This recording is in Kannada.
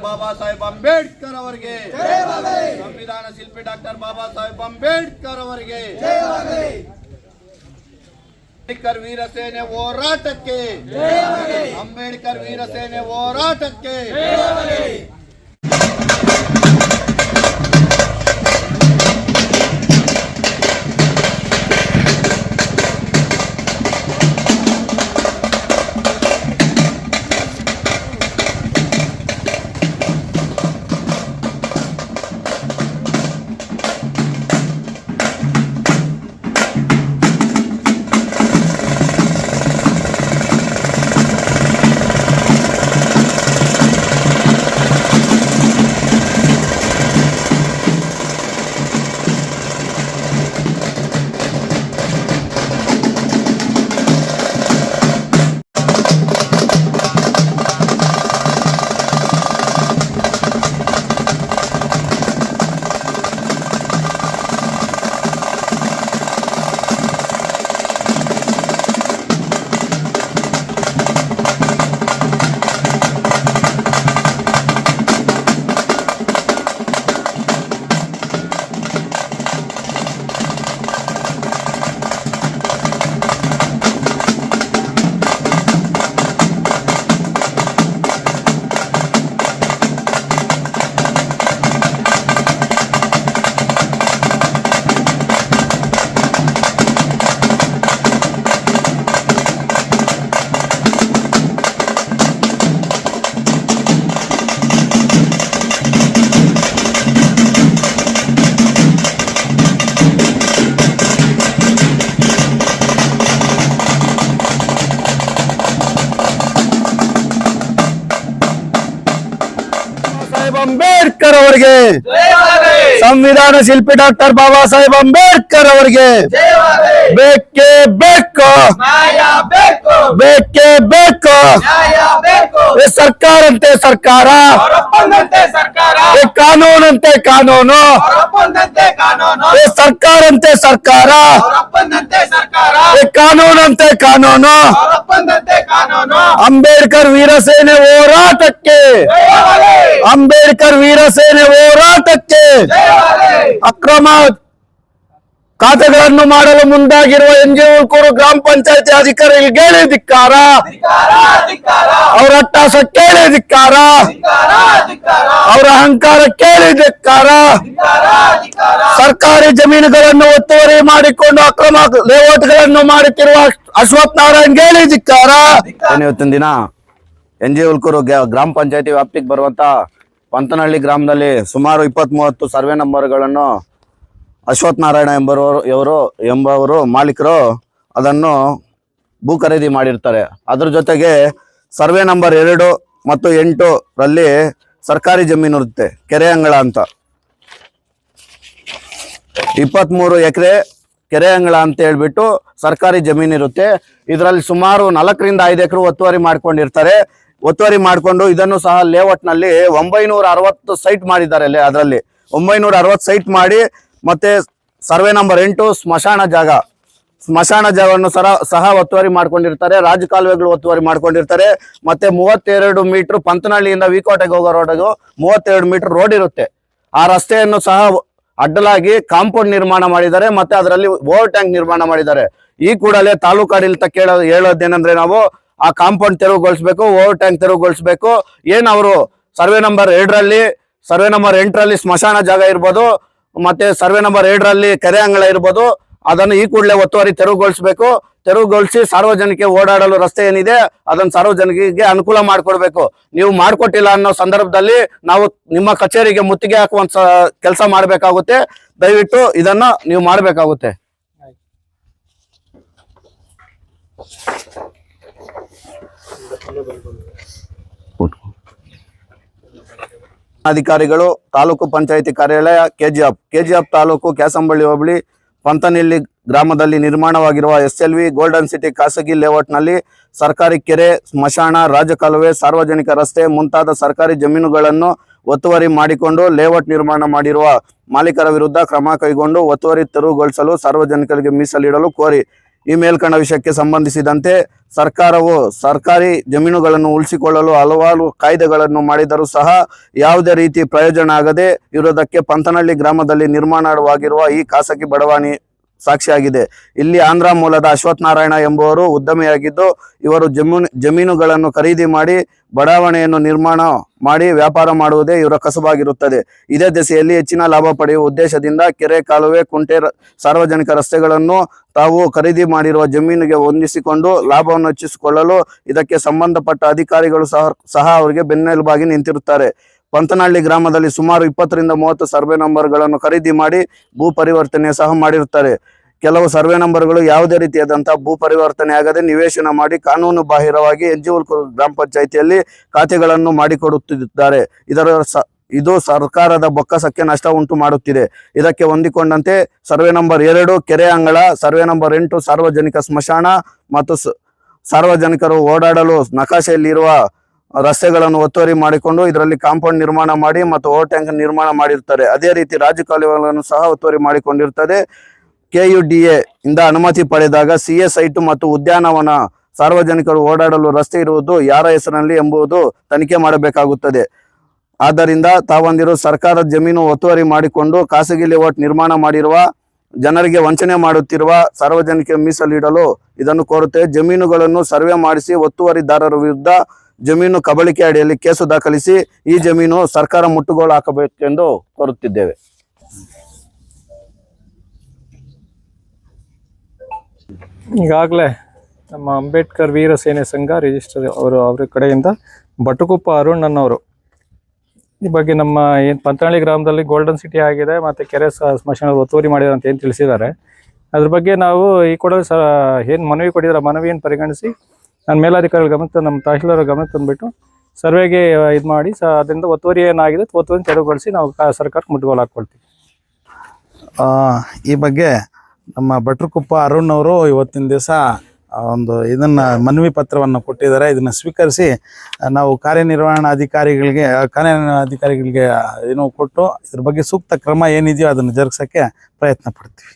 ಬಾಬಾ ಸಾಹೇಬ್ ಅಂಬೇಡ್ಕರ್ ಅವರಿಗೆ, ಸಂವಿಧಾನ ಶಿಲ್ಪಿ ಡಾಕ್ಟರ್ ಬಾಬಾ ಸಾಹೇಬ್ ಅಂಬೇಡ್ಕರ್ ಅವರಿಗೆ, ಅಂಬೇಡ್ಕರ್ ವೀರಸೇನೆ ಹೋರಾಟಕ್ಕೆ, ಅಂಬೇಡ್ಕರ್ ವೀರಸೇನೆ ಹೋರಾಟಕ್ಕೆ. ಅಂಬೇಡ್ಕರ್ ಅವರಿಗೆ, ಸಂವಿಧಾನ ಶಿಲ್ಪಿ ಡಾಕ್ಟರ್ ಬಾಬಾ ಸಾಹೇಬ್ ಅಂಬೇಡ್ಕರ್ ಅವರಿಗೆ ಬೇಕೇ ಬೇಕು, ಬೇಕೇ ಬೇಕು. ಸರ್ಕಾರಂತೆ ಸರ್ಕಾರ, ಕಾನೂನಂತೆ ಕಾನೂನು, ಸರ್ಕಾರಂತೆ ಸರ್ಕಾರ, ಕಾನೂನಂತೆ ಕಾನೂನು. ಅಂಬೇಡ್ಕರ್ ವೀರಸೇನೆ ಹೋರಾಟಕ್ಕೆ, ಅಂಬೇಡ್ಕರ್ ವೀರಸೇನೆ ಹೋರಾಟಕ್ಕೆ. ಅಕ್ರಮ ಖಾತೆಗಳನ್ನು ಮಾಡಲು ಮುಂದಾಗಿರುವ ಎಂಜಿನೂರು ಗ್ರಾಮ ಪಂಚಾಯತಿ ಅಧಿಕಾರಿಗಳಿಗೆ ಹೇಳಿ ಧಿಕ್ಕಾರ, ಅವರ ಅಟ್ಟಹಾಸ ಕೇಳಿ ಧಿಕ್ಕಾರ, ಅವರ ಅಹಂಕಾರ ಕೇಳಿ ಧಿಕ್ಕಾರ. ಸರ್ಕಾರಿ ಜಮೀನುಗಳನ್ನು ಒತ್ತುವರಿ ಮಾಡಿಕೊಂಡು ಅಕ್ರಮ ಲೇಔಟ್ಗಳನ್ನು ಮಾಡುತ್ತಿರುವ ಅಶ್ವಥ್ ನಾರಾಯಣ್ ಹೇಳಿ ಧಿಕ್ಕಾರ. ಇವತ್ತಿನ ದಿನ ಎಂಜಿನೂರು ಗ್ರಾಮ ಪಂಚಾಯತಿ ವ್ಯಾಪ್ತಿಗೆ ಬರುವಂತ ಪಂತನಹಳ್ಳಿ ಗ್ರಾಮದಲ್ಲಿ ಸುಮಾರು 20-30 ಸರ್ವೆ ನಂಬರ್ಗಳನ್ನು ಅಶ್ವಥ್ ನಾರಾಯಣ ಎಂಬವರು ಮಾಲೀಕರು ಅದನ್ನು ಭೂ ಖರೀದಿ ಮಾಡಿರ್ತಾರೆ. ಅದ್ರ ಜೊತೆಗೆ ಸರ್ವೆ ನಂಬರ್ 2 ಮತ್ತು 8 ರಲ್ಲಿ ಸರ್ಕಾರಿ ಜಮೀನು ಇರುತ್ತೆ, ಕೆರೆ ಅಂಗಳ ಅಂತ. 23 ಎಕರೆ ಕೆರೆ ಅಂಗಳ ಅಂತ ಹೇಳ್ಬಿಟ್ಟು ಸರ್ಕಾರಿ ಜಮೀನು ಇರುತ್ತೆ. ಇದರಲ್ಲಿ ಸುಮಾರು 4 ರಿಂದ 5 ಎಕರೆ ಒತ್ತುವರಿ ಮಾಡ್ಕೊಂಡಿರ್ತಾರೆ. ಒತ್ತುವರಿ ಮಾಡಿಕೊಂಡು ಇದನ್ನು ಸಹ ಲೇಔಟ್ ನಲ್ಲಿ 960 ಸೈಟ್ ಮಾಡಿದ್ದಾರೆ. ಅದರಲ್ಲಿ 960 ಸೈಟ್ ಮಾಡಿ ಮತ್ತೆ ಸರ್ವೆ ನಂಬರ್ 8 ಸ್ಮಶಾನ ಜಾಗವನ್ನು ಸಹ ಒತ್ತುವರಿ ಮಾಡ್ಕೊಂಡಿರ್ತಾರೆ. ರಾಜಕಾಲುವೆಗಳು ಒತ್ತುವರಿ ಮಾಡ್ಕೊಂಡಿರ್ತಾರೆ. ಮತ್ತೆ 32 ಮೀಟರ್ ಪಂತನಹಳ್ಳಿಯಿಂದ ವಿಕೋಟೆಗೆ ಹೋಗೋ ರೋಡಿಗೂ 32 ಮೀಟರ್ ರೋಡ್ ಇರುತ್ತೆ. ಆ ರಸ್ತೆಯನ್ನು ಸಹ ಅಡ್ಡಲಾಗಿ ಕಾಂಪೌಂಡ್ ನಿರ್ಮಾಣ ಮಾಡಿದ್ದಾರೆ. ಮತ್ತೆ ಅದರಲ್ಲಿ ಓವರ್ ಟ್ಯಾಂಕ್ ನಿರ್ಮಾಣ ಮಾಡಿದ್ದಾರೆ. ಈ ಕೂಡಲೇ ತಾಲೂಕು ಆಡಳಿತ ಹೇಳೋದೇನೆಂದ್ರೆ, ನಾವು ಆ ಕಾಂಪೌಂಡ್ ತೆರವುಗೊಳಿಸಬೇಕು, ಓವರ್ ಟ್ಯಾಂಕ್ ತೆರವುಗೊಳಿಸಬೇಕು. ಏನ್ ಅವರು ಸರ್ವೆ ನಂಬರ್ 2ರಲ್ಲಿ, ಸರ್ವೆ ನಂಬರ್ 8ರಲ್ಲಿ ಸ್ಮಶಾನ ಜಾಗ ಇರ್ಬೋದು, ಮತ್ತೆ ಸರ್ವೆ ನಂಬರ್ 2ರಲ್ಲಿ ಕೆರೆ ಅಂಗಳ ಇರ್ಬೋದು, ಅದನ್ನು ಈ ಕೂಡಲೇ ಒತ್ತುವರಿ ತೆರವುಗೊಳಿಸಬೇಕು. ತೆರವುಗೊಳಿಸಿ ಸಾರ್ವಜನಿಕ ಓಡಾಡಲು ರಸ್ತೆ ಏನಿದೆ ಅದನ್ನು ಸಾರ್ವಜನಿಕರಿಗೆ ಅನುಕೂಲ ಮಾಡಿಕೊಡ್ಬೇಕು. ನೀವು ಮಾಡಿಕೊಟ್ಟಿಲ್ಲ ಅನ್ನೋ ಸಂದರ್ಭದಲ್ಲಿ ನಾವು ನಿಮ್ಮ ಕಚೇರಿಗೆ ಮುತ್ತಿಗೆ ಹಾಕುವಂತ ಕೆಲಸ ಮಾಡಬೇಕಾಗುತ್ತೆ. ದಯವಿಟ್ಟು ಇದನ್ನ ನೀವು ಮಾಡಬೇಕಾಗುತ್ತೆ. ಅಧಿಕಾರಿಗಳು ತಾಲೂಕು ಪಂಚಾಯಿತಿ ಕಾರ್ಯಾಲಯ ಕೆಜಿಎಫ್ ತಾಲೂಕು ಕ್ಯಾಸಂಬಳ್ಳಿ ಹೋಬಳಿ ಪಂತನಹಳ್ಳಿ ಗ್ರಾಮದಲ್ಲಿ ನಿರ್ಮಾಣವಾಗಿರುವ SLV ಗೋಲ್ಡನ್ ಸಿಟಿ ಖಾಸಗಿ ಲೇಔಟ್ನಲ್ಲಿ ಸರ್ಕಾರಿ ಕೆರೆ, ಸ್ಮಶಾನ, ರಾಜಕಾಲುವೆ, ಸಾರ್ವಜನಿಕ ರಸ್ತೆ ಮುಂತಾದ ಸರ್ಕಾರಿ ಜಮೀನುಗಳನ್ನು ಒತ್ತುವರಿ ಮಾಡಿಕೊಂಡು ಲೇಔಟ್ ನಿರ್ಮಾಣ ಮಾಡಿರುವ ಮಾಲೀಕರ ವಿರುದ್ಧ ಕ್ರಮ ಕೈಗೊಂಡು ಒತ್ತುವರಿ ತೆರವುಗೊಳಿಸಲು ಸಾರ್ವಜನಿಕರಿಗೆ ಮೀಸಲಿಡಲು ಕೋರಿ ಈ ಮೇಲ್ಕಂಡ ವಿಷಯಕ್ಕೆ ಸಂಬಂಧಿಸಿದಂತೆ ಸರ್ಕಾರವು ಸರ್ಕಾರಿ ಜಮೀನುಗಳನ್ನು ಉಳಿಸಿಕೊಳ್ಳಲು ಹಲವಾರು ಕಾಯ್ದೆಗಳನ್ನು ಮಾಡಿದರೂ ಸಹ ಯಾವುದೇ ರೀತಿ ಪ್ರಯೋಜನ ಆಗದೆ ಇರುವುದಕ್ಕೆ ಪಂತನಹಳ್ಳಿ ಗ್ರಾಮದಲ್ಲಿ ನಿರ್ಮಾಣವಾಗಿರುವ ಈ ಖಾಸಗಿ ಬಡಾವಣೆ ಸಾಕ್ಷಿಯಾಗಿದೆ. ಇಲ್ಲಿ ಆಂಧ್ರ ಮೂಲದ ಅಶ್ವಥ್ ನಾರಾಯಣ ಎಂಬುವರು ಉದ್ಯಮಿಯಾಗಿದ್ದು, ಇವರು ಜಮೀನುಗಳನ್ನು ಖರೀದಿ ಮಾಡಿ ಬಡಾವಣೆಯನ್ನು ನಿರ್ಮಾಣ ಮಾಡಿ ವ್ಯಾಪಾರ ಮಾಡುವುದೇ ಇವರ ಕಸುಬಾಗಿರುತ್ತದೆ. ಇದೇ ದಿಸೆಯಲ್ಲಿ ಹೆಚ್ಚಿನ ಲಾಭ ಪಡೆಯುವ ಉದ್ದೇಶದಿಂದ ಕೆರೆ, ಕಾಲುವೆ, ಕುಂಟೆ, ಸಾರ್ವಜನಿಕ ರಸ್ತೆಗಳನ್ನು ತಾವು ಖರೀದಿ ಮಾಡಿರುವ ಜಮೀನಿಗೆ ಹೊಂದಿಸಿಕೊಂಡು ಲಾಭವನ್ನು ಹೆಚ್ಚಿಸಿಕೊಳ್ಳಲು ಇದಕ್ಕೆ ಸಂಬಂಧಪಟ್ಟ ಅಧಿಕಾರಿಗಳು ಸಹ ಅವರಿಗೆ ಬೆನ್ನೆಲುಬಾಗಿ ನಿಂತಿರುತ್ತಾರೆ. ಪಂತನಹಳ್ಳಿ ಗ್ರಾಮದಲ್ಲಿ ಸುಮಾರು 20 ರಿಂದ 30 ಸರ್ವೆ ನಂಬರ್ಗಳನ್ನು ಖರೀದಿ ಮಾಡಿ ಭೂ ಪರಿವರ್ತನೆ ಸಹ ಮಾಡಿರುತ್ತಾರೆ. ಕೆಲವು ಸರ್ವೆ ನಂಬರ್ಗಳು ಯಾವುದೇ ರೀತಿಯಾದಂತಹ ಭೂ ಪರಿವರ್ತನೆ ಆಗದೆ ನಿವೇಶನ ಮಾಡಿ ಕಾನೂನು ಬಾಹಿರವಾಗಿ NGO ಗ್ರಾಮ ಪಂಚಾಯಿತಿಯಲ್ಲಿ ಖಾತೆಗಳನ್ನು ಮಾಡಿಕೊಡುತ್ತಿದ್ದಾರೆ. ಇದು ಸರ್ಕಾರದ ಬೊಕ್ಕಸಕ್ಕೆ ನಷ್ಟ ಉಂಟು ಮಾಡುತ್ತಿದೆ. ಇದಕ್ಕೆ ಹೊಂದಿಕೊಂಡಂತೆ ಸರ್ವೆ ನಂಬರ್ 2 ಕೆರೆ ಅಂಗಳ, ಸರ್ವೆ ನಂಬರ್ 8 ಸಾರ್ವಜನಿಕ ಸ್ಮಶಾನ ಮತ್ತು ಸಾರ್ವಜನಿಕರು ಓಡಾಡಲು ನಕಾಶೆಯಲ್ಲಿರುವ ರಸ್ತೆಗಳನ್ನು ಒತ್ತುವರಿ ಮಾಡಿಕೊಂಡು ಇದರಲ್ಲಿ ಕಾಂಪೌಂಡ್ ನಿರ್ಮಾಣ ಮಾಡಿ ಮತ್ತು ಓವರ್ ಟ್ಯಾಂಕ್ ನಿರ್ಮಾಣ ಮಾಡಿರ್ತಾರೆ. ಅದೇ ರೀತಿ ರಾಜು ಕಾಲುವೆಗಳನ್ನು ಸಹ ಒತ್ತುವರಿ ಮಾಡಿಕೊಂಡಿರುತ್ತದೆ. KUDA ಇಂದ ಅನುಮತಿ ಪಡೆದಾಗ CA ಸೈಟ್ ಮತ್ತು ಉದ್ಯಾನವನ ಸಾರ್ವಜನಿಕರು ಓಡಾಡಲು ರಸ್ತೆ ಇರುವುದು ಯಾರ ಹೆಸರಿನಲ್ಲಿ ಎಂಬುದು ತನಿಖೆ ಮಾಡಬೇಕಾಗುತ್ತದೆ. ಆದ್ದರಿಂದ ತಾವಂದಿರು ಸರ್ಕಾರದ ಜಮೀನು ಒತ್ತುವರಿ ಮಾಡಿಕೊಂಡು ಖಾಸಗಿ ಲೇಔಟ್ ನಿರ್ಮಾಣ ಮಾಡಿರುವ ಜನರಿಗೆ ವಂಚನೆ ಮಾಡುತ್ತಿರುವ ಸಾರ್ವಜನಿಕ ಮೀಸಲಿಡಲು ಇದನ್ನು ಕೋರುತ್ತೇವೆ. ಜಮೀನುಗಳನ್ನು ಸರ್ವೆ ಮಾಡಿಸಿ ಒತ್ತುವರಿದಾರರ ವಿರುದ್ಧ ಜಮೀನು ಕಬಳಿಕೆ ಅಡಿಯಲ್ಲಿ ಕೇಸು ದಾಖಲಿಸಿ ಈ ಜಮೀನು ಸರ್ಕಾರ ಮುಟ್ಟುಗೋಲು ಹಾಕಬೇಕೆಂದು ಕೋರುತ್ತಿದ್ದೇವೆ. ಈಗಾಗಲೇ ನಮ್ಮ ಅಂಬೇಡ್ಕರ್ ವೀರ ಸೇನೆ ಸಂಘ ರಿಜಿಸ್ಟರ್ ಅವರ ಕಡೆಯಿಂದ ಬಟುಕುಪ್ಪ ಅರುಣ್ ಅನ್ನೋರು ಈ ಬಗ್ಗೆ ನಮ್ಮ ಏನು ಪಂತನಹಳ್ಳಿ ಗ್ರಾಮದಲ್ಲಿ ಗೋಲ್ಡನ್ ಸಿಟಿ ಆಗಿದೆ ಮತ್ತು ಕೆರೆ ಸ್ಮಶಾನ ಒತ್ತುವರಿ ಮಾಡಿದ್ದಾರೆ ಅಂತ ಏನು ತಿಳಿಸಿದ್ದಾರೆ. ಅದ್ರ ಬಗ್ಗೆ ನಾವು ಈ ಕೂಡ ಏನು ಮನವಿ ಕೊಟ್ಟಿದ್ದಾರೆ, ಮನವಿಯನ್ನು ಪರಿಗಣಿಸಿ ನಾನು ಮೇಲಾಧಿಕಾರಿಗಳ ಗಮನ, ನಮ್ಮ ತಹಶೀಲ್ದಾರ್ ಗಮನ ತಂದುಬಿಟ್ಟು ಸರ್ವೆಗೆ ಇದು ಮಾಡಿ ಅದರಿಂದ ಒತ್ತುವರಿ ಏನಾಗಿದೆ ಒತ್ತುವರಿ ತೆರವುಗೊಳಿಸಿ ನಾವು ಸರ್ಕಾರಕ್ಕೆ ಮುಟ್ಟುಗೋಲು ಹಾಕ್ಕೊಳ್ತೀವಿ. ಈ ಬಗ್ಗೆ ನಮ್ಮ ಬಟ್ರಕುಪ್ಪ ಅರುಣ್ ಅವರು ಇವತ್ತಿನ ದಿವಸ ಒಂದು ಇದನ್ನು ಮನವಿ ಪತ್ರವನ್ನು ಕೊಟ್ಟಿದ್ದಾರೆ. ಇದನ್ನು ಸ್ವೀಕರಿಸಿ ನಾವು ಕಾರ್ಯನಿರ್ವಹಣಾಧಿಕಾರಿಗಳಿಗೆ ಏನು ಕೊಟ್ಟು ಇದ್ರ ಬಗ್ಗೆ ಸೂಕ್ತ ಕ್ರಮ ಏನಿದೆಯೋ ಅದನ್ನು ಜರುಗಿಸೋಕ್ಕೆ ಪ್ರಯತ್ನ ಪಡ್ತೀವಿ.